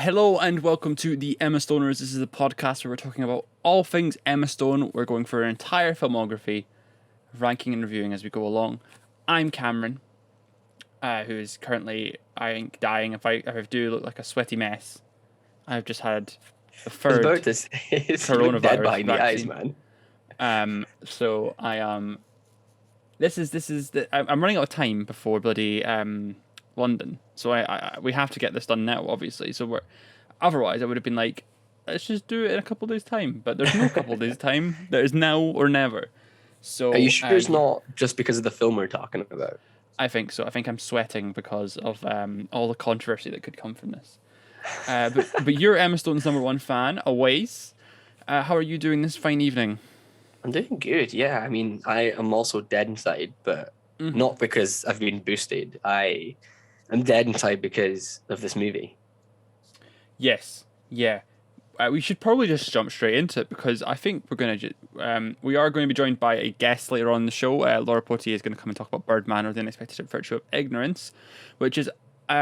Hello and welcome to the Emma Stoners. This is a podcast where we're talking about all things Emma Stone. We're going for her entire filmography, ranking and reviewing as we go along. I'm Cameron, who is currently, I think, dying. If I do look like a sweaty mess, I've just had the I was third about to say, you look dead coronavirus behind the eyes, vaccine. man. So I I'm running out of time before bloody London, so we have to get this done now, obviously. So otherwise I would have been like, let's just do it in a couple of days' time. But there's no couple of days' time. There is now or never. Are you So sure it's not just because of the film we're talking about? I think so. I think I'm sweating because of all the controversy that could come from this. But you're Emma Stone's number one fan, Awais. How are you doing this fine evening? I'm doing good, yeah. I mean, I am also dead inside, but not because I've been boosted. I am dead inside because of this movie. Yes, yeah. We should probably just jump straight into it because I think we are going to be joined by a guest later on in the show. Laura Potier is going to come and talk about Birdman, or the Unexpected Virtue of Ignorance, which is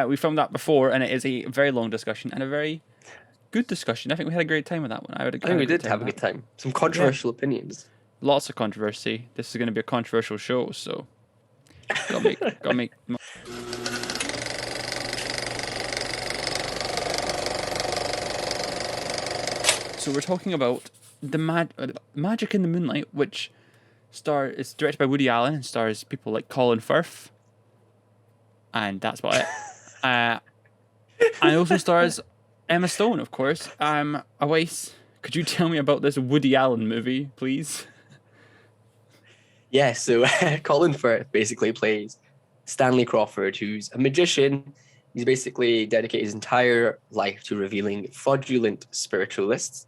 we filmed that before, and it is a very long discussion and a very good discussion. I think we had a great time with that one. I think we did have a good time. Some controversial opinions. Lots of controversy. This is going to be a controversial show, so gotta make. So we're talking about the Magic in the Moonlight, which is directed by Woody Allen and stars people like Colin Firth, and that's about it. And also stars Emma Stone, of course. Awais, could you tell me about this Woody Allen movie, please? Yeah, so Colin Firth basically plays Stanley Crawford, who's a magician. He's basically dedicated his entire life to revealing fraudulent spiritualists.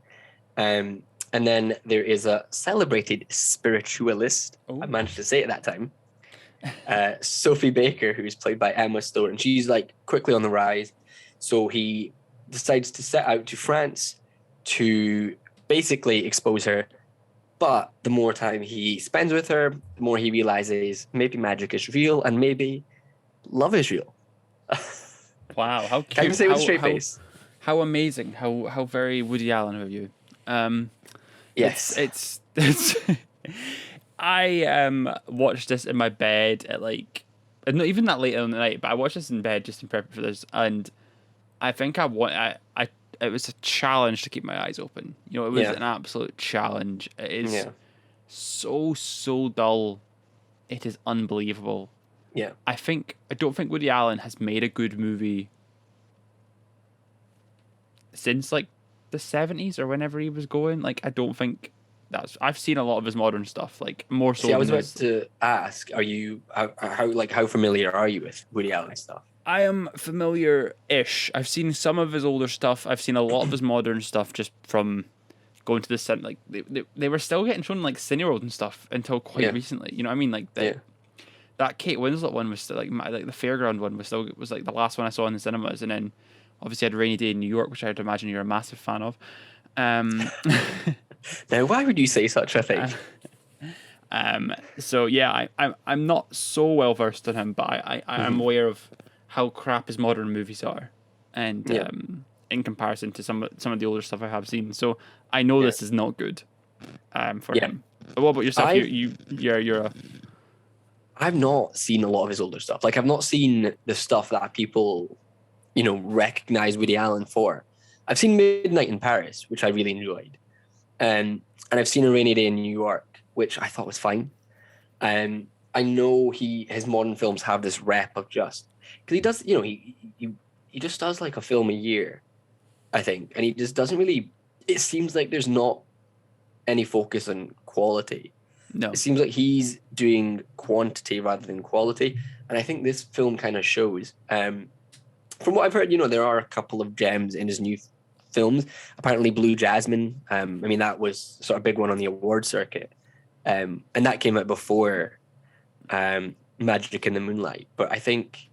And then there is a celebrated spiritualist, I managed to say it that time, Sophie Baker, who's played by Emma Stone, and she's like quickly on the rise. So he decides to set out to France to basically expose her. But the more time he spends with her, the more he realizes maybe magic is real and maybe love is real. Wow, how cute. I can say with a straight face. How amazing. How very Woody Allen of you. Yes. It's I watched this in my bed at like not even that late in the night, but I watched this in bed just in prep for this, and I think I it was a challenge to keep my eyes open. You know, it was an absolute challenge. It is so dull. It is unbelievable. Yeah. I don't think Woody Allen has made a good movie since like the 70s or whenever he was going. Like, I don't think I've seen a lot of his modern stuff, like more so. See, I was about to ask, are you how familiar are you with Woody Allen stuff? I am familiar-ish. I've seen some of his older stuff. I've seen a lot of his modern stuff just from going to the center. Like they were still getting shown like Cineworld and stuff until quite recently. You know what I mean? Like that Kate Winslet one was still like the Fairground one was like the last one I saw in the cinemas, and then obviously I had Rainy Day in New York, which I'd imagine you're a massive fan of. Now, why would you say such a thing? So yeah, I'm not so well versed in him, but I'm aware of how crap his modern movies are, and in comparison to some of the older stuff I have seen. So I know this is not good for him. But what about yourself? You're a... I've not seen a lot of his older stuff. Like, I've not seen the stuff that people, recognize Woody Allen for. I've seen Midnight in Paris, which I really enjoyed. And I've seen A Rainy Day in New York, which I thought was fine. I know his modern films have this rep of just... Because he does, he just does like a film a year, I think. And he just doesn't really... It seems like there's not any focus on quality. No. It seems like he's doing quantity rather than quality. And I think this film kind of shows. From what I've heard, there are a couple of gems in his new films. Apparently Blue Jasmine. That was sort of big one on the award circuit. And that came out before Magic in the Moonlight. But I think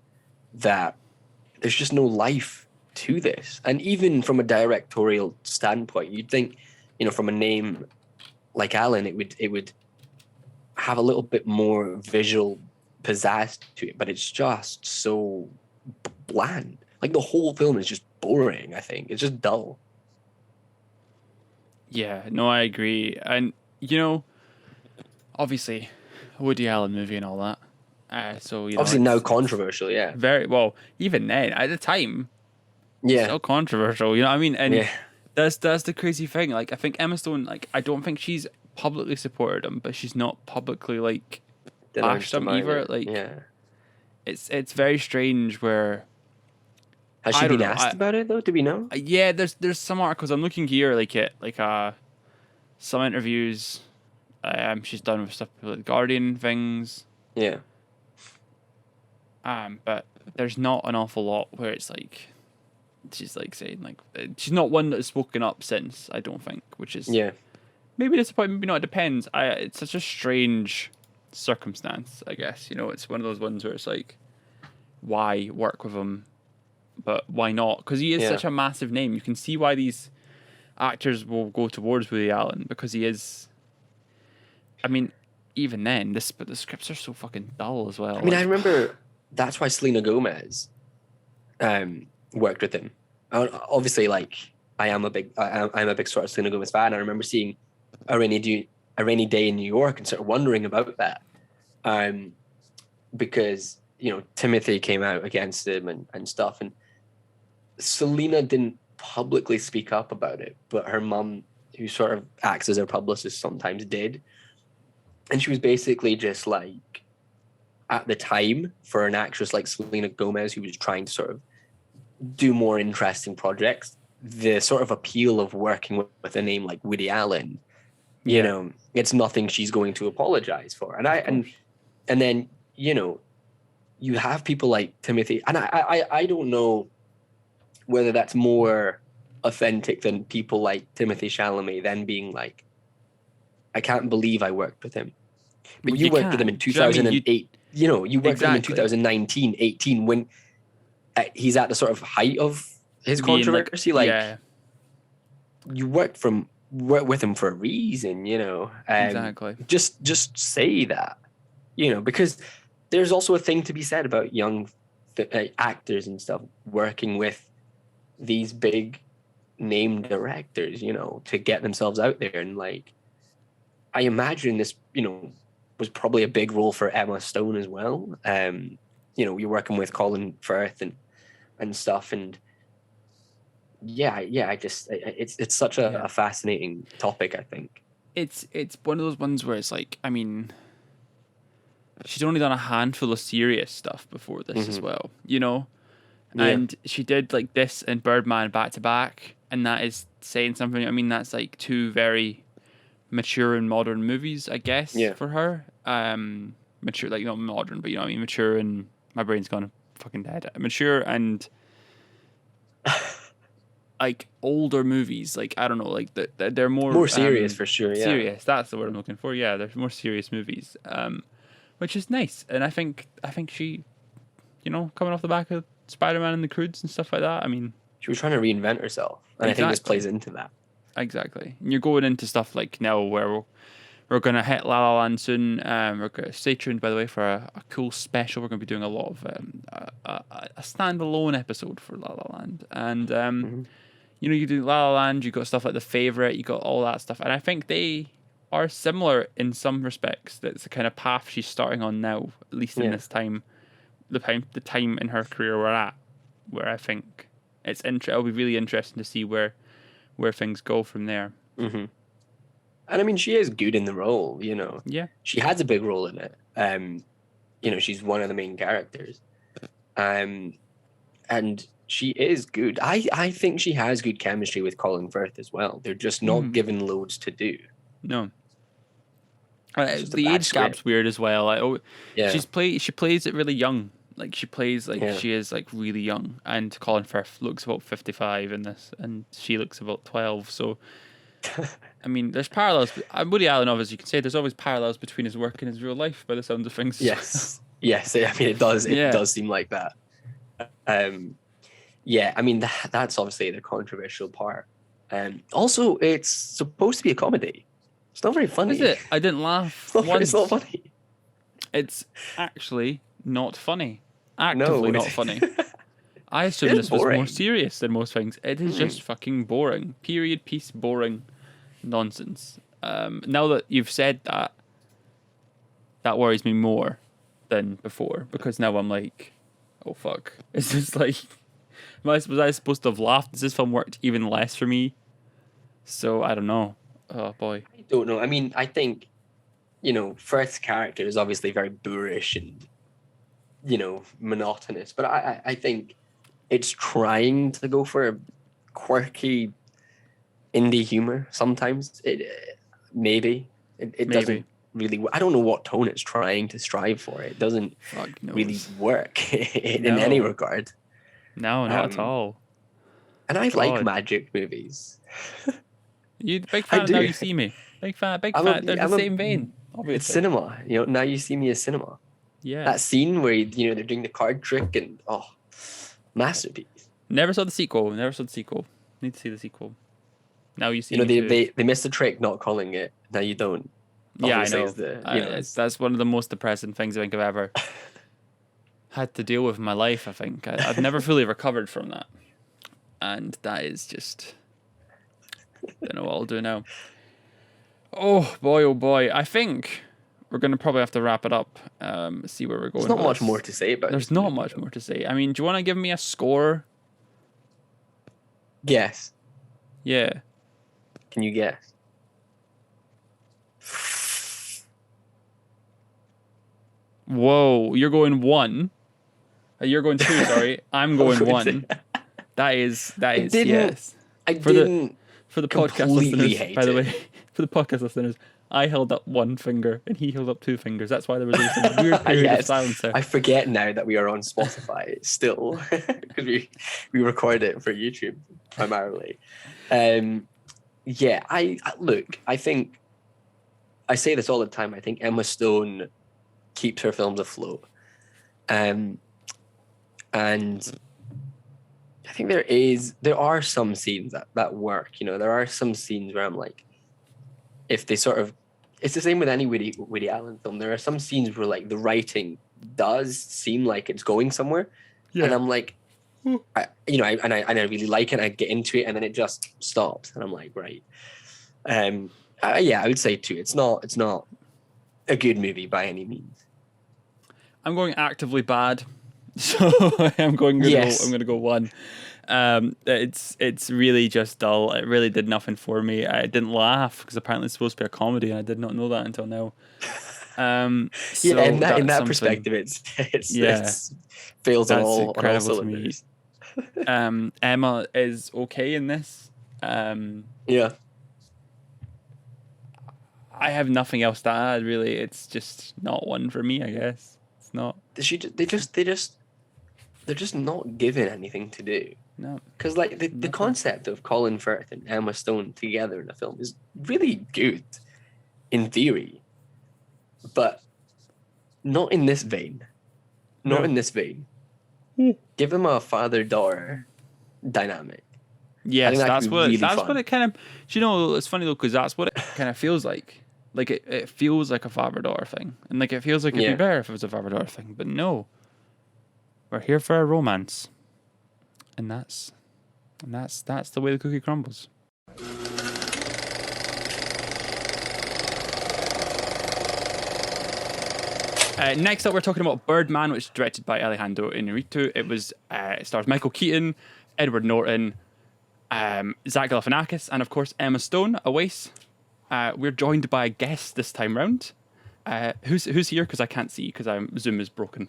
that there's just no life to this. And even from a directorial standpoint, you'd think, from a name like Allen, it would have a little bit more visual pizzazz to it, but it's just so bland. Like, the whole film is just boring. I think it's just dull. Yeah, no, I agree. And, obviously, a Woody Allen movie and all that. So, Obviously now it's controversial, yeah. very, well, even then, at the time, Yeah, still controversial, you know what I mean? And yeah, that's the crazy thing. Like, I think Emma Stone, like, I don't think she's publicly supported him, but she's not publicly, like, bashed denounced him him either. either. Like, Yeah. it's very strange where, Has she I don't been know, asked about it though? Do we know? yeah, there's some articles I'm looking here, like, some interviews she's done with stuff with Guardian things. Yeah. But there's not an awful lot where it's like she's like saying like she's not one that's spoken up since, I don't think, which is Yeah. maybe disappointing, maybe not. It depends. It's such a strange circumstance, I guess. It's one of those ones where it's like, why work with him, but why not? Because he is Yeah. such a massive name. You can see why these actors will go towards Woody Allen because he is. I mean, even then, but the scripts are so fucking dull as well. I mean, I remember that's why Selena Gomez worked with him. Obviously, like I'm a big sort of Selena Gomez fan. I remember seeing a rainy day in New York and sort of wondering about that, because Timothy came out against him and stuff, and Selena didn't publicly speak up about it, but her mum, who sort of acts as her publicist, sometimes did. And she was basically just like, at the time, for an actress like Selena Gomez, who was trying to sort of do more interesting projects, the sort of appeal of working with a name like Woody Allen, it's nothing she's going to apologize for. And then you have people like Timothy, and I don't know whether that's more authentic than people like Timothy Chalamet then being like, I can't believe I worked with him. But Well, you worked with him in 2008. You worked with him in 2019, 18, when he's at the sort of height of his controversy. You worked with him for a reason, exactly. Just say that, because there's also a thing to be said about young actors and stuff working with these big name directors, to get themselves out there. And like, I imagine this, was probably a big role for Emma Stone as well. You're working with Colin Firth and stuff, and it's such a fascinating topic. I think it's one of those ones where it's like, I mean, she's only done a handful of serious stuff before this as well, and she did like this and Birdman back to back, and that is saying something. I mean, that's like two very mature and modern movies, I guess, for her. Mature, like not modern, but mature, and my brain's gone fucking dead. Mature and like older movies, like I don't know, like they're more serious for sure. Yeah, serious. That's the word I'm looking for. Yeah, they're more serious movies, which is nice. And I think she, coming off the back of Spider-Man and the Croods and stuff like that. I mean, she was trying to reinvent herself, and I think this plays into that. Exactly. And you're going into stuff like now where we're going to hit La La Land soon. We're going to stay tuned, by the way, for a cool special. We're going to be doing a lot of a standalone episode for La La Land. And, you do La La Land, you got stuff like The Favourite, you got all that stuff. And I think they are similar in some respects. That's the kind of path she's starting on now, at least in this time, the time in her career we're at, where I think it'll be really interesting to see where things go from there. Mm-hmm. And I mean, she is good in the role, Yeah. She has a big role in it. She's one of the main characters. And she is good. I think she has good chemistry with Colin Firth as well. They're just not given loads to do. No. The age gap's weird as well. She plays it really young. Like she plays like she is like really young, and Colin Firth looks about 55 in this, and she looks about 12. So, I mean, there's parallels. Woody Allen, obviously, you can say there's always parallels between his work and his real life, by the sounds of things. Yes, yes. I mean, it does. It does seem like that. I mean, that's obviously the controversial part. Also, it's supposed to be a comedy. It's not very funny. Is it? I didn't laugh. It's not funny. It's actually not funny. Actively not funny. I assumed It is this was more boring. serious than most things. It is just fucking boring. Period piece boring nonsense. Now that you've said that, that worries me more than before, because now I'm like, oh fuck. Is this like, was I supposed to have laughed? Has this film worked even less for me? So I don't know. Oh boy. I don't know. I mean, I think, Firth's character is obviously very boorish and, monotonous, but I think it's trying to go for quirky indie humor sometimes. Maybe. It Maybe. doesn't really, I don't know what tone it's trying to strive for. It doesn't Fuck knows. really work in No. any regard. No, not at all. And I like God. magic movies. You big fan of do. Now You See Me. Big fan. They're the same vein. Obviously. It's cinema. Now You See Me as cinema. Yeah. That scene where they're doing the card trick and masterpiece. Never saw the sequel. Need to see the sequel. Now You See Me. They missed the trick not calling it Now You Don't. Yeah, I Obviously know. That's one of the most depressing things I think I've ever had to deal with in my life. I think I've never fully recovered from that, and that is just, don't know what I'll do now. Oh boy! I think we're gonna probably have to wrap it up. See where we're going. There's not much more to say about it. There's not much more to say. I mean, do you want to give me a score? Guess. Yeah. Can you guess? Whoa, you're going 1. You're going 2, sorry. I'm going 1. That is yes. For the podcast listeners, by the way, for the podcast listeners, I held up 1 finger and he held up 2 fingers. That's why there was a weird period of silence there. I forget now that we are on Spotify still because we record it for YouTube primarily. I think I say this all the time. I think Emma Stone keeps her films afloat. And I think there are some scenes that work. There are some scenes where I'm like, if they sort of, it's the same with any Woody Allen film. There are some scenes where like the writing does seem like it's going somewhere, and I'm like, I really like it. I get into it, and then it just stops, and I'm like, right. I would say 2. It's not a good movie by any means. I'm going actively bad, so I'm going to go 1. It's really just dull. It really did nothing for me. I didn't laugh because apparently it's supposed to be a comedy, and I did not know that until now. So in that perspective, it's fails on all cylinders. Emma is okay in this. Yeah. I have nothing else to add. Really, it's just not 1 for me. I guess it's not. They're just not given anything to do. No, because like the concept of Colin Firth and Emma Stone together in a film is really good, in theory, but not in this vein. Not in this vein. Give them a father-daughter dynamic. Yes, that's what it kind of. It's funny though because that's what it kind of feels like. Like it feels like a father-daughter thing, and like it feels like it'd be better if it was a father-daughter thing. But no, we're here for a romance, and that's the way the cookie crumbles. Next up, we're talking about Birdman, which is directed by Alejandro Inarritu. It stars Michael Keaton, Edward Norton, Zach Galifianakis, and of course Emma Stone, Awais. We're joined by a guest this time round. Who's here? Because I can't see because Zoom is broken.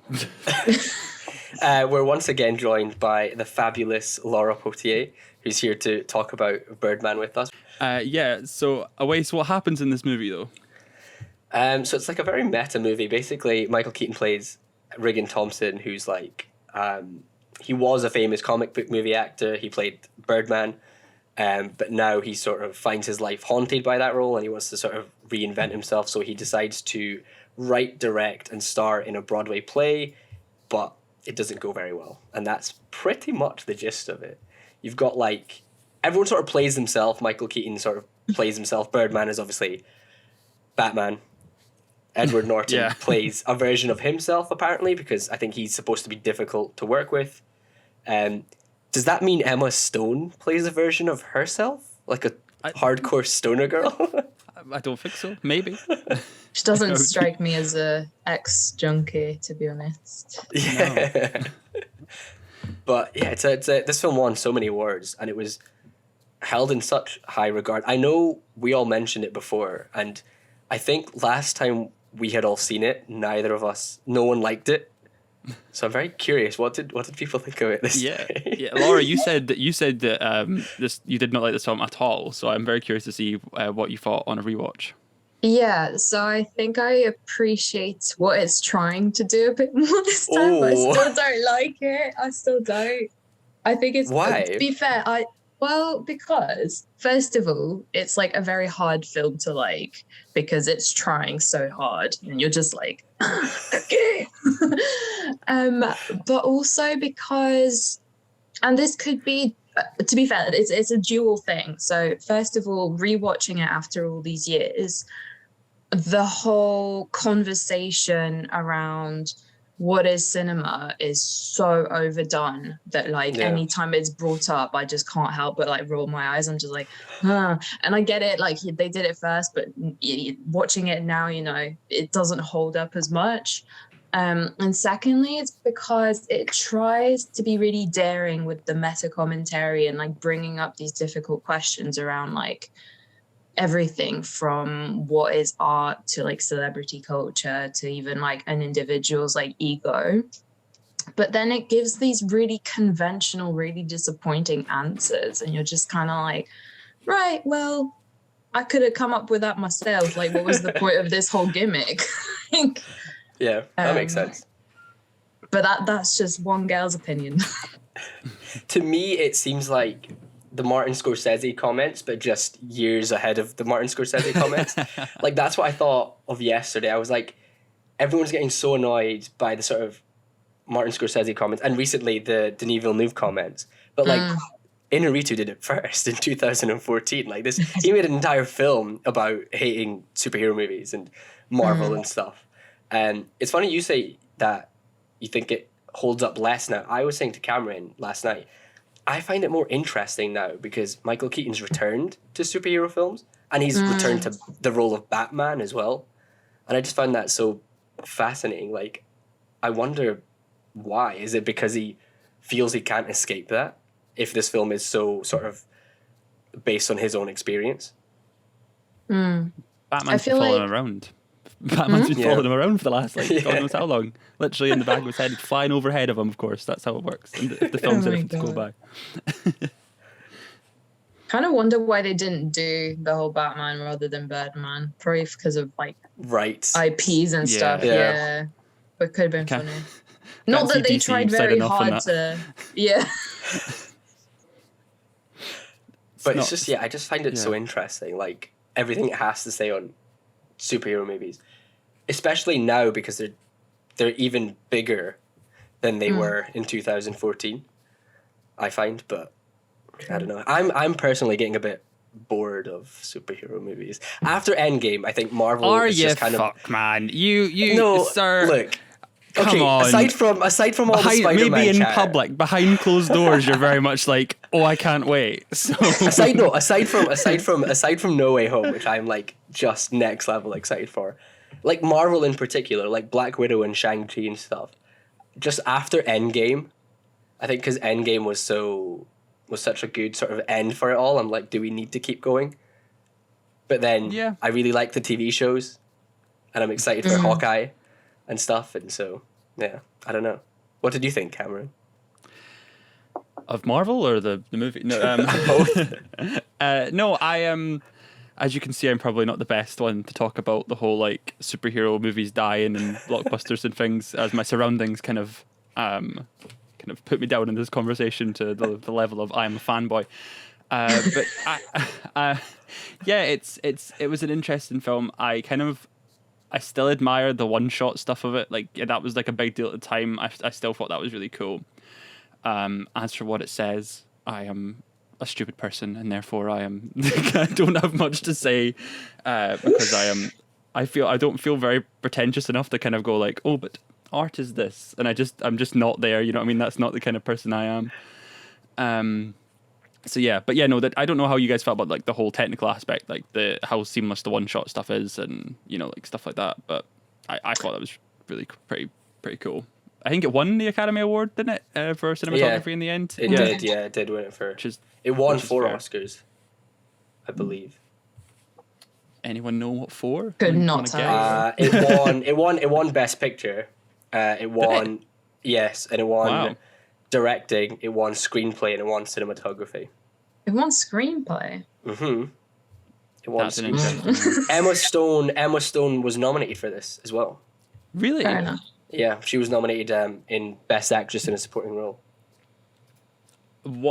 We're once again joined by the fabulous Laura Potier, who's here to talk about Birdman with us. So Awais, what happens in this movie though? So it's like a very meta movie. Basically, Michael Keaton plays Regan Thompson, who's like, he was a famous comic book movie actor. He played Birdman, but now he sort of finds his life haunted by that role and he wants to sort of reinvent himself. So he decides to write, direct, and star in a Broadway play, but it doesn't go very well. And that's pretty much the gist of it. You've got like, everyone sort of plays himself. Michael Keaton sort of plays himself. Birdman is obviously Batman. Edward Norton plays a version of himself, apparently, because I think he's supposed to be difficult to work with. Does that mean Emma Stone plays a version of herself, like a hardcore stoner girl? I don't think so. Maybe. She doesn't strike me as a ex-junkie, to be honest. Yeah. No. But yeah, this film won so many awards, and it was held in such high regard. I know we all mentioned it before, and I think last time we had all seen it, no one liked it. So I'm very curious. What did people think of it? Yeah, Laura, you said that this you did not like this film at all. So I'm very curious to see what you thought on a rewatch. Yeah, so I think I appreciate what it's trying to do a bit more this time, but I still don't like it. I still don't. I think it's... Why? To be fair, because first of all, it's like a very hard film to like because it's trying so hard and you're just like, okay. But also because, and this could be, to be fair, it's a dual thing. So first of all, rewatching it after all these years, the whole conversation around what is cinema is so overdone that like anytime it's brought up, I just can't help but like roll my eyes. I'm just like, huh. And I get it, like they did it first, but watching it now, you know, it doesn't hold up as much. And secondly, it's because it tries to be really daring with the meta commentary and like bringing up these difficult questions around like everything from what is art to like celebrity culture to even like an individual's like ego. But then it gives these really conventional, really disappointing answers. And you're just kind of like, right, well, I could have come up with that myself. Like, what was the point of this whole gimmick? Yeah, that makes sense. But that's just one girl's opinion. To me, it seems like the Martin Scorsese comments, but just years ahead of the Martin Scorsese comments. Like, that's what I thought of yesterday. I was like, everyone's getting so annoyed by the sort of Martin Scorsese comments, and recently the Denis Villeneuve comments. But, like, Inarritu did it first in 2014. Like, he made an entire film about hating superhero movies and Marvel and stuff. And it's funny you say that you think it holds up less now. I was saying to Cameron last night, I find it more interesting now because Michael Keaton's returned to superhero films and he's returned to the role of Batman as well. And I just find that so fascinating. Like, I wonder why. Is it because he feels he can't escape that if this film is so sort of based on his own experience? Batman's been following around. Batman's been following him around for the last, God knows how long. Literally in the back of his head, flying overhead of him, of course. That's how it works. And if the film's anything to go by. Kind of wonder why they didn't do the whole Batman rather than Birdman. Probably because of, like, IPs and stuff. Yeah. But it could have been funny. Not that they tried very hard to... Yeah. But it's just, I just find it so interesting. Like, everything it has to say on superhero movies, especially now because they're even bigger than they were in 2014, I find. But I don't know, I'm personally getting a bit bored of superhero movies after Endgame. I think Marvel is just kind of man, you sir, look, come on. aside from all the Spider-Man maybe in chat, public behind closed doors you're very much like, oh, I can't wait. So aside from No Way Home, which I'm like just next level excited for, like Marvel in particular, like Black Widow and Shang-Chi and stuff, just after Endgame, I think because Endgame was such a good sort of end for it all, I'm like, do we need to keep going? But then I really like the TV shows and I'm excited for Hawkeye and stuff, and so I don't know. What did you think, Cameron? Of Marvel or the movie? No, both. No, I am. As you can see, I'm probably not the best one to talk about the whole like superhero movies dying and blockbusters and things, as my surroundings kind of put me down in this conversation to the level of I am a fanboy. But it was an interesting film. I still admire the one-shot stuff of it. Like, that was like a big deal at the time. I still thought that was really cool. As for what it says, I am a stupid person, and therefore I don't have much to say, because I don't feel very pretentious enough to kind of go like, oh, but art is this? And I'm just not there. You know what I mean? That's not the kind of person I am. So yeah, but yeah, no, that I don't know how you guys felt about like the whole technical aspect, like how seamless the one shot stuff is, and like stuff like that. But I thought that was really pretty cool. I think it won the Academy Award, didn't it, for cinematography in the end? It did. Yeah, it did win it for. It won 4 Oscars, I believe. Anyone know what for? Could not tell. It won Best Picture. It won. Yes, and it won. Wow. Directing, it won screenplay, and it won cinematography. It won screenplay. Mm-hmm. It won That's an interesting screenplay. Emma Stone was nominated for this as well. Really? Fair enough. Yeah, she was nominated in Best Actress in a Supporting Role.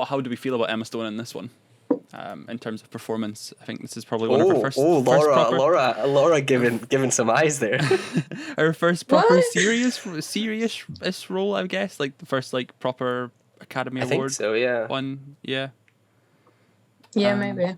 How do we feel about Emma Stone in this one? In terms of performance, I think this is probably one of her first. Laura giving some eyes there. Her first proper serious role, I guess, like the first like proper Academy Award. I think so, yeah. One, yeah. Yeah, maybe.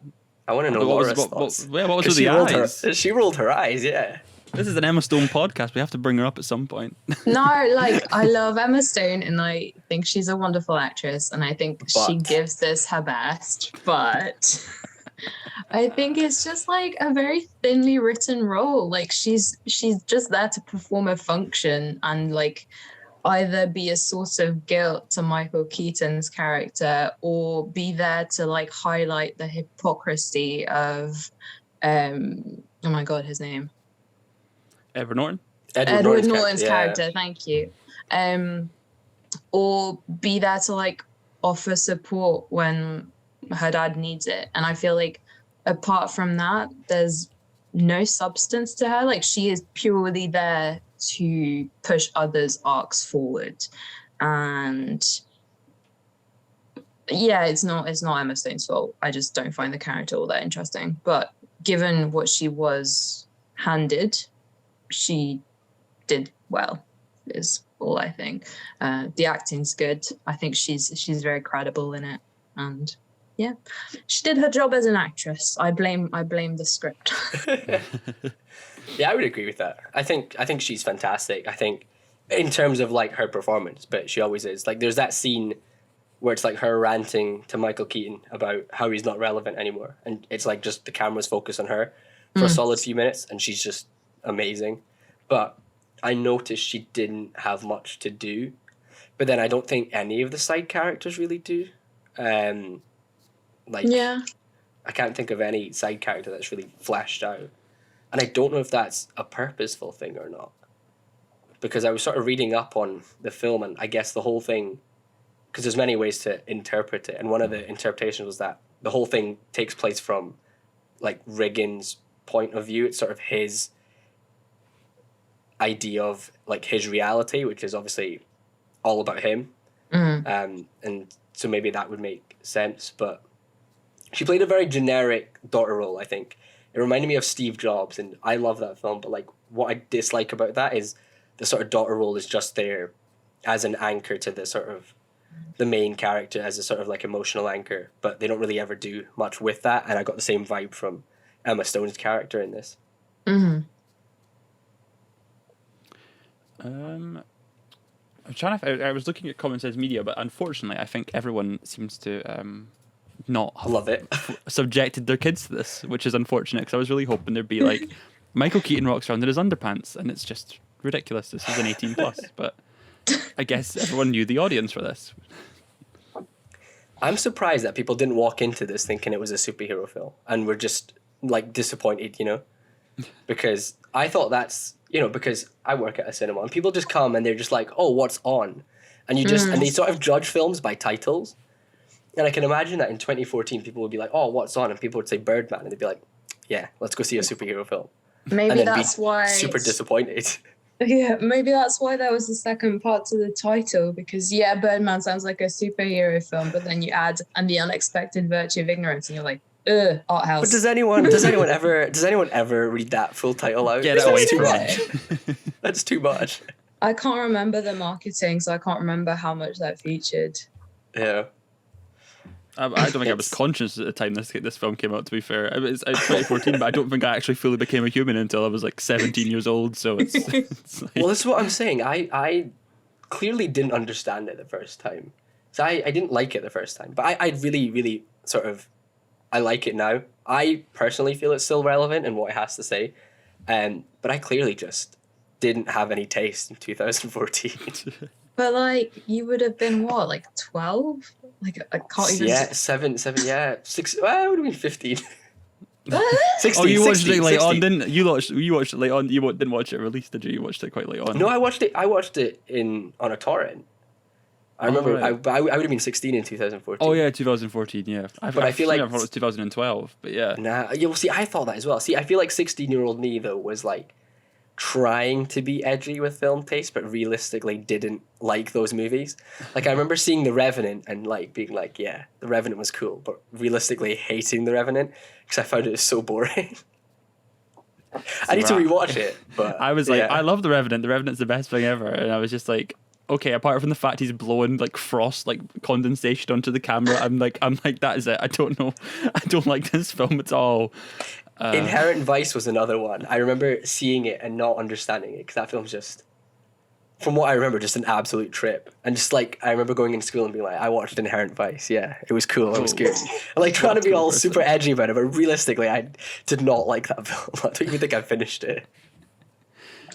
I want to know Laura's thoughts. What was with the eyes? She rolled her eyes, yeah. This is an Emma Stone podcast. We have to bring her up at some point. No, like I love Emma Stone and I think she's a wonderful actress and I think she gives this her best. But I think it's just like a very thinly written role. Like she's just there to perform a function and like either be a source of guilt to Michael Keaton's character or be there to like highlight the hypocrisy of oh my god, his name. Edward Norton? Edward Norton's character, thank you. Or be there to like offer support when her dad needs it. And I feel like apart from that, there's no substance to her. Like she is purely there to push others' arcs forward. And yeah, it's not Emma Stone's fault. I just don't find the character all that interesting. But given what she was handed, she did well, is all I think. The acting's good. I think she's very credible in it, and yeah, she did her job as an actress. I blame the script. Yeah, I would agree with that. I think she's fantastic. I think in terms of like her performance, but she always is. Like there's that scene where it's like her ranting to Michael Keaton about how he's not relevant anymore, and it's like just the camera's focused on her for a solid few minutes, and she's just amazing. But I noticed she didn't have much to do, but then I don't think any of the side characters really do. I can't think of any side character that's really flashed out, and I don't know if that's a purposeful thing or not, because I was sort of reading up on the film, and I guess the whole thing, because there's many ways to interpret it, and one of the interpretations was that the whole thing takes place from like Riggins' point of view. It's sort of his idea of like his reality, which is obviously all about him. And so maybe that would make sense. But she played a very generic daughter role, I think. It reminded me of Steve Jobs, and I love that film, but like what I dislike about that is the sort of daughter role is just there as an anchor to the sort of the main character, as a sort of like emotional anchor, but they don't really ever do much with that, and I got the same vibe from Emma Stone's character in this. I was looking at Common Sense Media, but unfortunately, I think everyone seems to not have love it. subjected their kids to this, which is unfortunate because I was really hoping there'd be like Michael Keaton walks around in his underpants, and it's just ridiculous. This is an 18 plus, but I guess everyone knew the audience for this. I'm surprised that people didn't walk into this thinking it was a superhero film and were just like disappointed, because I thought that's, because I work at a cinema and people just come and they're just like, oh, what's on? And and they sort of judge films by titles. And I can imagine that in 2014, people would be like, oh, what's on? And people would say Birdman. And they'd be like, yeah, let's go see a superhero film. Maybe that's why. Super disappointed. Yeah, maybe that's why there was a second part to the title, because Birdman sounds like a superhero film, but then you add "and the unexpected virtue of ignorance," and you're like, ugh, art house. But does anyone ever read that full title out? Yeah, that's too much. That's too much. I can't remember the marketing, so I can't remember how much that featured. Yeah. I don't think I was conscious at the time this film came out, to be fair. It's 2014, but I don't think I actually fully became a human until I was like 17 years old, so it's like... Well, this is what I'm saying. I clearly didn't understand it the first time. So I didn't like it the first time, but I really, really sort of, I like it now. I personally feel it's still relevant in what it has to say, but I clearly just didn't have any taste in 2014. But like, you would have been what, like 12? Like, I can't even. Yeah, 7, yeah, 6. Well, I would have been 15. 16, oh, you watched 16, it late 16. on, didn't you? You watched it late on. You didn't watch it released, did you? You watched it quite late on. No, I watched it on a torrent. I remember. Right. I would have been 16 in 2014. Oh yeah, 2014. Yeah, I feel like I thought it was 2012, but yeah. Nah, yeah. Well, see, I thought that as well. See, I feel like 16-year-old me though was like trying to be edgy with film taste, but realistically didn't like those movies. Like I remember seeing The Revenant and like being like, yeah, The Revenant was cool, but realistically hating The Revenant because I found it so boring. I need to rewatch it, but I was like, I love The Revenant. The Revenant's the best thing ever, and I was just like, okay, apart from the fact he's blowing like frost, like condensation onto the camera, I'm like, that is it. I don't know. I don't like this film at all. Inherent Vice was another one. I remember seeing it and not understanding it because that film's just, from what I remember, just an absolute trip. And just like, I remember going in school and being like, I watched Inherent Vice. Yeah, it was cool. It was good. And like trying to be all super edgy about it, but realistically, I did not like that film. I don't even think I finished it.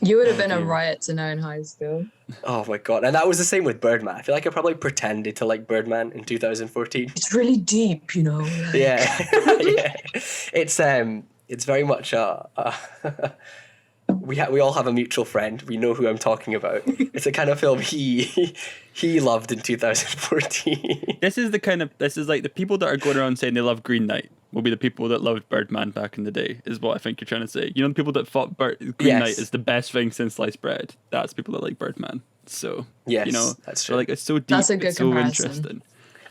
You would have been a riot to know in high school. Oh my god. And that was the same with Birdman. I feel like I probably pretended to like Birdman in 2014. It's really deep, you know. Like... Yeah. Yeah. It's very much we all have a mutual friend. We know who I'm talking about. It's a kind of film he loved in 2014. This is like the people that are going around saying they love Green Knight will be the people that loved Birdman back in the day, is what I think you're trying to say. You know, the people that thought Green Knight is the best thing since sliced bread. That's people that like Birdman. So yes, you know, that's true. Like it's so deep. That's a good it's so comparison. interesting.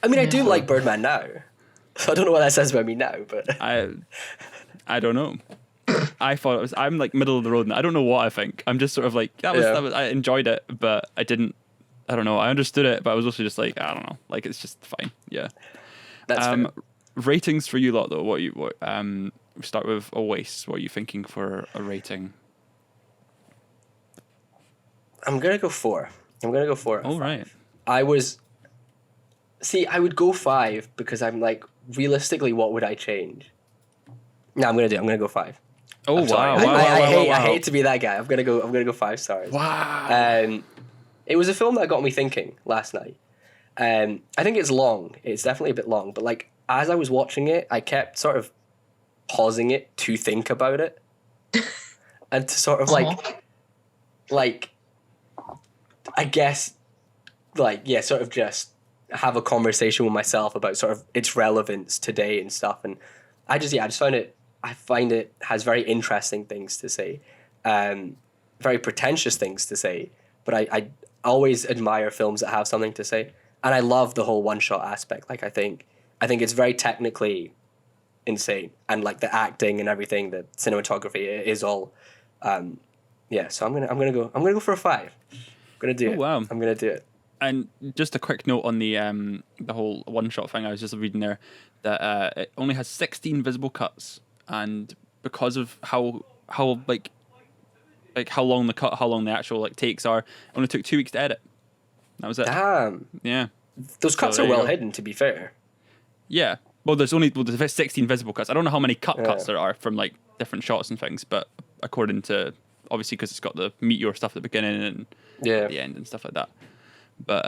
I mean, I do like Birdman now. So I don't know what that says about me now, but I don't know. I thought I'm like middle of the road, and I don't know what I think. I'm just sort of like that was I enjoyed it, but I don't know. I understood it, but I was also just like, I don't know. Like it's just fine. Yeah. That's fair. Ratings for you lot though. What start with Awais. What are you thinking for a rating? I'm gonna go 4. Oh right. I would go 5 because I'm like, realistically, what would I change? No, I'm gonna go 5. Oh wow! I hate to be that guy. I'm gonna go 5 stars. Wow. It was a film that got me thinking last night. I think it's long. It's definitely a bit long, but like as I was watching it, I kept sort of pausing it to think about it, and to sort of like I guess sort of just have a conversation with myself about sort of its relevance today and stuff. And I find it has very interesting things to say, very pretentious things to say, but I always admire films that have something to say. And I love the whole one-shot aspect. Like I think it's very technically insane, and like the acting and everything, the cinematography is all, So I'm gonna go for a 5. I'm gonna do it. Wow! I'm gonna do it. And just a quick note on the whole one-shot thing. I was just reading there that it only has 16 visible cuts, and because of how like how long the actual like takes are, it only took 2 weeks to edit. That was it. Damn. Yeah. Those cuts are well hidden, to be fair. Yeah. Well, there's 16 visible cuts. I don't know how many cuts there are from like different shots and things, but according to, obviously, because it's got the meteor stuff at the beginning and at the end and stuff like that. But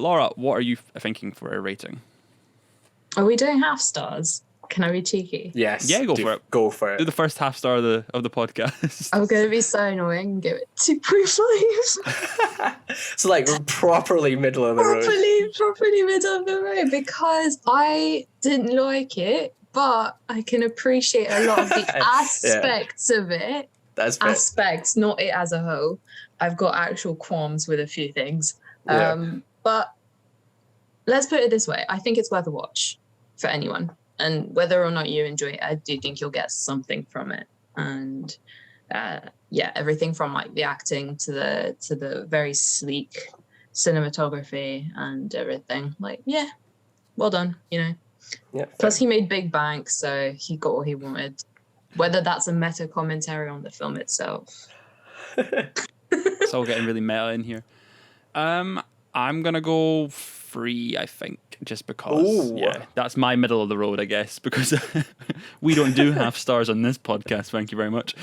Laura, what are you thinking for a rating? Are we doing half stars? Can I be cheeky? Yes. Yeah, go for it. Go for it. Do the first half star of the podcast. I'm going to be so annoying and give it 2.5. So like properly middle of the road. Properly middle of the road, because I didn't like it, but I can appreciate a lot of the aspects of it. That's fair. Aspects, not it as a whole. I've got actual qualms with a few things. But let's put it this way. I think it's worth a watch for anyone. And whether or not you enjoy it, I do think you'll get something from it. And everything from like the acting to the very sleek cinematography and everything. Like, well done, you know. Yeah. Plus, he made big bank, so he got what he wanted. Whether that's a meta commentary on the film itself. It's all getting really meta in here. I'm gonna go 3, I think, just because. Ooh. Yeah, that's my middle of the road, I guess, because we don't do half stars on this podcast. Thank you very much.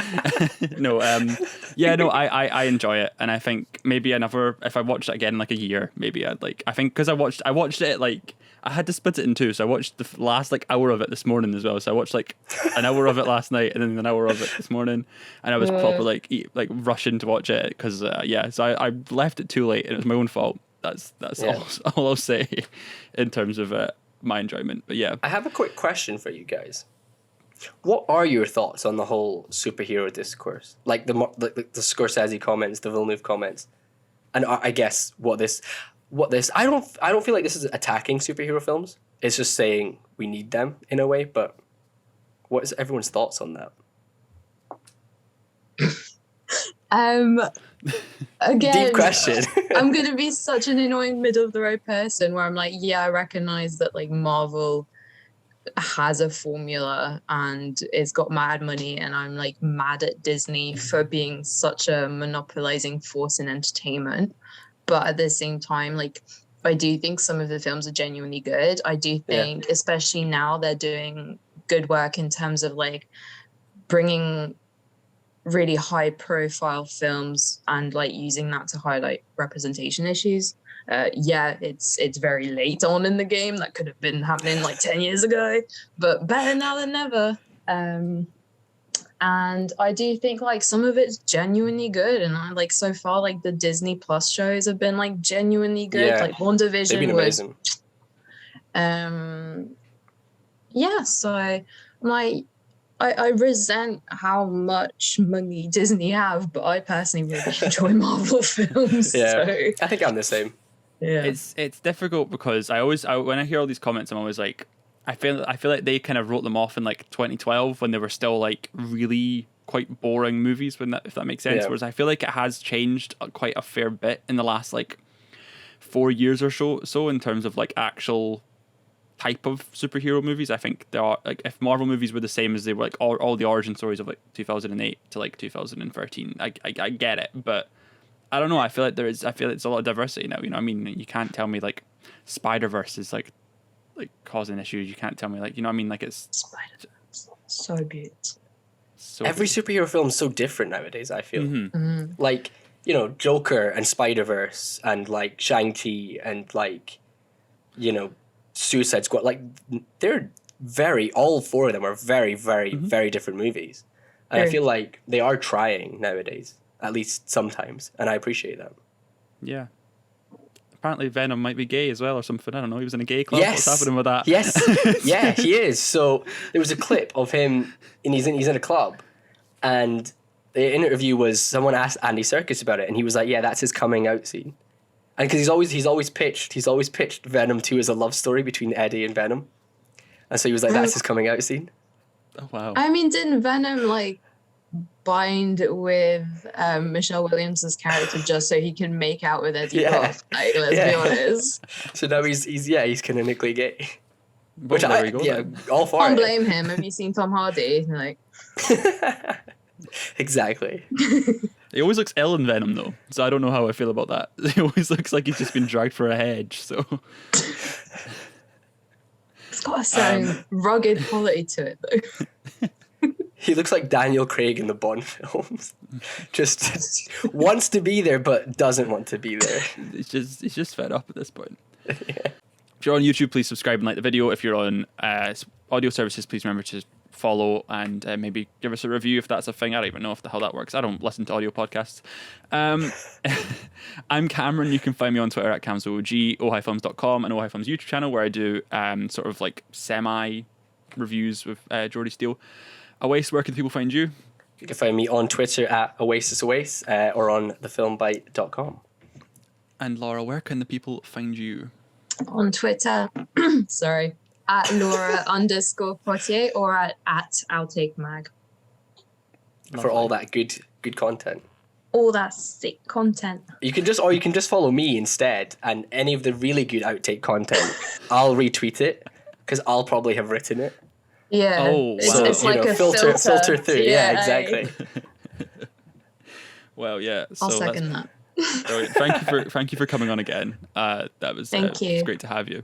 No, I enjoy it, and I think maybe if I watched it again in like a year, maybe I'd like. I think because I watched it like. I had to split it in two, so I watched the last like hour of it this morning as well. So I watched like an hour of it last night, and then an hour of it this morning, and I was proper like rushing to watch it because So I left it too late, and it was my own fault. That's all I'll say in terms of my enjoyment. But yeah, I have a quick question for you guys. What are your thoughts on the whole superhero discourse? Like the Scorsese comments, the Villeneuve comments, and I guess what this. I don't feel like this is attacking superhero films. It's just saying we need them in a way. But what is everyone's thoughts on that? Again, Deep question. I'm gonna be such an annoying middle of the road person where I'm like, yeah, I recognize that like Marvel has a formula and it's got mad money, and I'm like mad at Disney for being such a monopolizing force in entertainment. But at the same time, like, I do think some of the films are genuinely good. I do think, especially now, they're doing good work in terms of like bringing really high profile films and like using that to highlight representation issues. It's very late on in the game. That could have been happening like 10 years ago, but better now than never. And I do think like some of it's genuinely good, and I like so far like the Disney Plus shows have been like genuinely good. Yeah, like WandaVision they've been amazing. So like I resent how much money Disney have, but I personally really enjoy Marvel films. Yeah, so. I think I'm the same. Yeah, it's difficult because when I hear all these comments, I'm always like, I feel like they kind of wrote them off in like 2012 when they were still like really quite boring movies, if that makes sense. Yeah. Whereas I feel like it has changed quite a fair bit in the last like 4 years or so in terms of like actual type of superhero movies. I think there are like, if Marvel movies were the same as they were like all the origin stories of like 2008 to like 2013, I get it, but I don't know. I feel like it's a lot of diversity now. You know what I mean? You can't tell me like Spider-Verse is like causing issues. You can't tell me like, you know what I mean? Like it's Spider-Verse, so good. So Every superhero film is so different nowadays, I feel. Mm-hmm. Like, you know, Joker and Spider-Verse and like Shang-Chi and like, you know, Suicide Squad, like they're all four of them are very, very, very different movies. And I feel like they are trying nowadays, at least sometimes, and I appreciate that. Yeah. Apparently Venom might be gay as well or something. I don't know. He was in a gay club. Yes. What's happening with that? Yes. Yeah, he is. So there was a clip of him, and he's in a club, and the interview was someone asked Andy Serkis about it, and he was like, "Yeah, that's his coming out scene." And because he's always pitched Venom 2 as a love story between Eddie and Venom, and so he was like, "That's his coming out scene." Oh wow. I mean, didn't Venom like bind with Michelle Williams' character just so he can make out with Eddie Roth? Like, let's be honest. So now he's canonically gay. Well, Which all for Can't it. blame him. Have you seen Tom Hardy? Like, Exactly. He always looks ill in Venom though, so I don't know how I feel about that. He always looks like he's just been dragged for a hedge. So it's got a certain rugged quality to it though. He looks like Daniel Craig in the Bond films. Just wants to be there, but doesn't want to be there. he's just fed up at this point. If you're on YouTube, please subscribe and like the video. If you're on audio services, please remember to follow and maybe give us a review if that's a thing. I don't even know how that works. I don't listen to audio podcasts. I'm Cameron. You can find me on Twitter at CamsOG, ohifilms.com, and ohifilms YouTube channel where I do sort of like semi reviews with Geordie Steele. Awais, where can people find you? You can find me on Twitter at OasisAwais or on thefilmbite.com. And Laura, where can the people find you? On Twitter, sorry, at Laura_Potier or at Outtake Mag. For all that good content. all that sick content. You can just follow me instead, and any of the really good outtake content, I'll retweet it because I'll probably have written it. Yeah, Oh, it's, wow. it's like a filter through. Yeah, exactly. Well, yeah. I'll So second that. brilliant. Thank you for coming on again. That was Thank you. It was great to have you.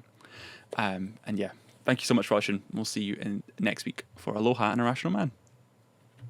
And yeah, thank you so much for watching. We'll see you in next week for Aloha and Irrational Man.